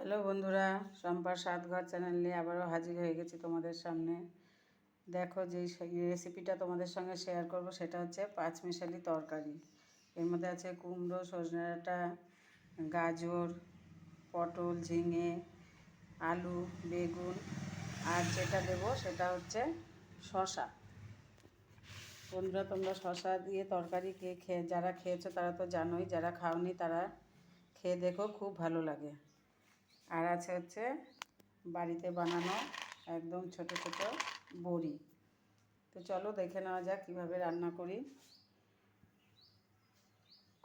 Hello বন্ধুরা, শম্পার স্বাদঘর channel নিয়ে আবারও হাজির হয়ে গেছি তোমাদের সামনে। দেখো, যেই রেসিপিটা তোমাদের সঙ্গে শেয়ার করব সেটা হচ্ছে পাঁচমিশালি তরকারি। এর মধ্যে আছে কুমড়ো, সজনে ডাঁটা, গাজর, পটল, ঝিঙে, আলু, বেগুন, আর যেটা দেব সেটা হচ্ছে শসা। বন্ধুরা, তোমরা শসা দিয়ে তরকারি যারা খেয়েছো তারা তো জানোই, যারা খাওনি তারা খেয়ে দেখো, খুব ভালো লাগে। আর আছে হচ্ছে বাড়িতে বানানো একদম ছোট ছোট বড়ি। তো চলো দেখে নেওয়া যাক কীভাবে রান্না করি।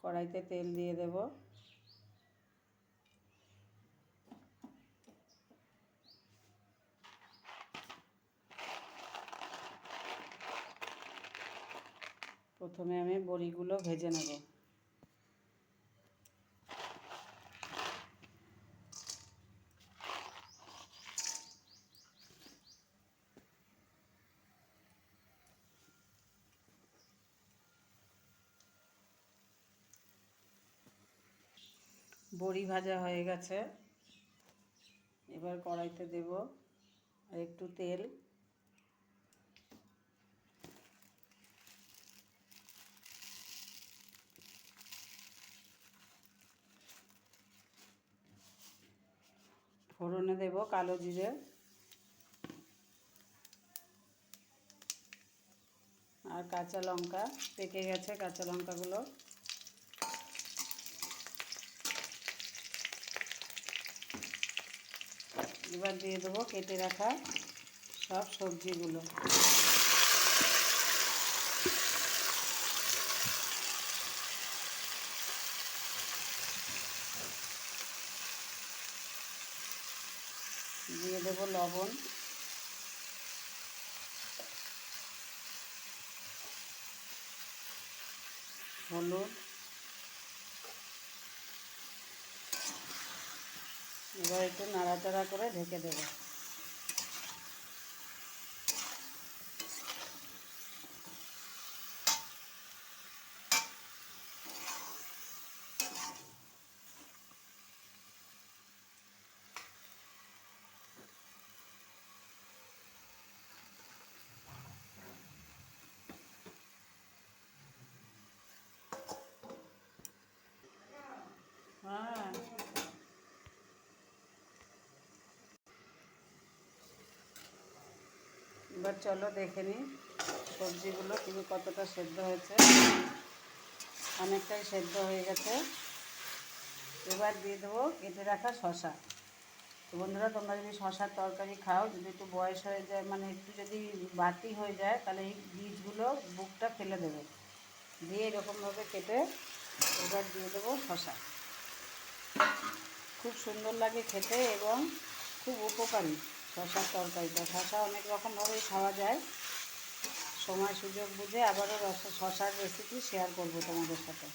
কড়াইতে তেল দিয়ে দেব। প্রথমে আমি বড়িগুলো ভেজে নেব। বড়ি ভাজা হয়ে গেছে। এবার কড়াইতে দেব আর একটু তেল। ফোড়নে দেব কালো জিরে আর কাঁচা লঙ্কা। পেকে গেছে কাঁচা লঙ্কাগুলো। এবার দিয়ে দেবো কেটে রাখা সব সবজিগুলো। দিয়ে দেবো লবণ, হলুদ। এবার একটু নাড়াচাড়া করে ঢেকে দেবো। হ্যাঁ, এবার চলো দেখে নিই সবজিগুলো কতটা সেদ্ধ হয়েছে। অনেকটাই সেদ্ধ হয়ে গেছে। এবার দিয়ে দেবো কেটে রাখা শসা। তো বন্ধুরা, তোমরা যদি শসার তরকারি খাও, যদি একটু বয়স হয়ে যায়, মানে একটু যদি বাতি হয়ে যায়, তাহলে এই বীজগুলো বুকটা ফেলে দেবে। দিয়ে এরকমভাবে কেটে এবার দিয়ে দেবো শসা। খুব সুন্দর লাগে খেতে এবং খুব উপকারী শসার তরকারিটা। শসা অনেক রকমভাবেই খাওয়া যায়। সময় সুযোগ বুঝে আবারও শসার রেসিপি শেয়ার করব তোমাদের সাথে।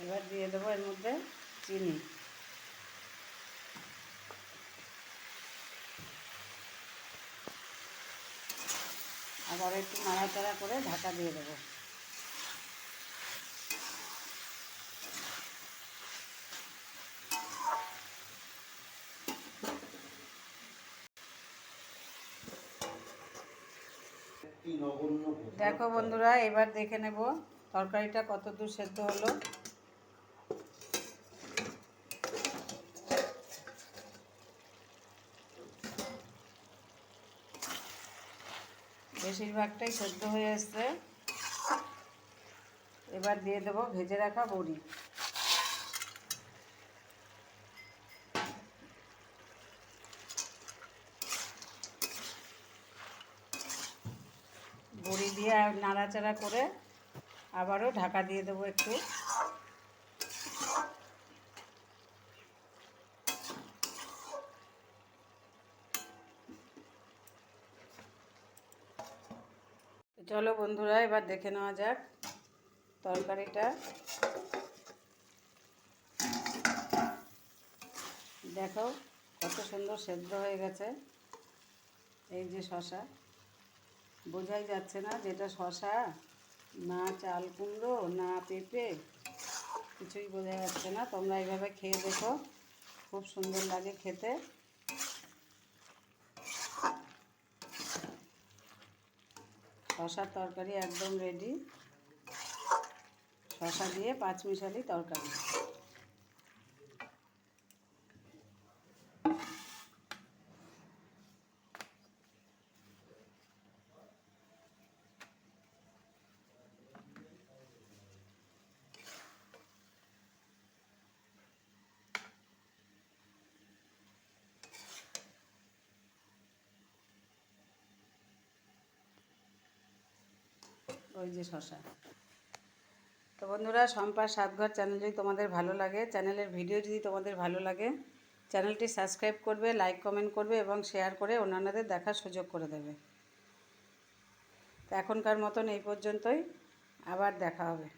এবার দিয়ে দেবো এর মধ্যে চিনি। আবার একটু নাড়াচাড়া করে ঢাকা দিয়ে দেবো। দেখো বন্ধুরা, এবার দেখে নেব তরকারিটা কতদূর সেদ্ধ হলো। বেশিরভাগটাই সেদ্ধ হয়ে এসছে। এবার দিয়ে দেবো ভেজে রাখা বড়ি। বড়ি দিয়ে নাড়াচাড়া করে আবারও ঢাকা দিয়ে দেবো একটু। চলো বন্ধুরা, এবার দেখে নেওয়া যাক তরকারিটা। দেখো কত সুন্দর সেদ্ধ হয়ে গেছে। এই যে শসা, বোঝাই যাচ্ছে না যেটা শসা না চাল কুমড়ো না পেঁপে, কিছুই বোঝা যাচ্ছে না। তোমরা এইভাবে খেয়ে দেখো, খুব সুন্দর লাগে খেতে। শসার তরকারি একদম রেডি। শসা দিয়ে পাঁচমিশালি তরকারি। ওই যে শসা। তো বন্ধুরা, শম্পার স্বাদঘর চ্যানেল যদি তোমাদের ভালো লাগে, চ্যানেলের ভিডিও যদি তোমাদের ভালো লাগে, চ্যানেলটি সাবস্ক্রাইব করবে, লাইক কমেন্ট করবে এবং শেয়ার করে অন্যান্যদের দেখার সুযোগ করে দেবে। তো এখনকার মতন এই পর্যন্তই, আবার দেখা হবে।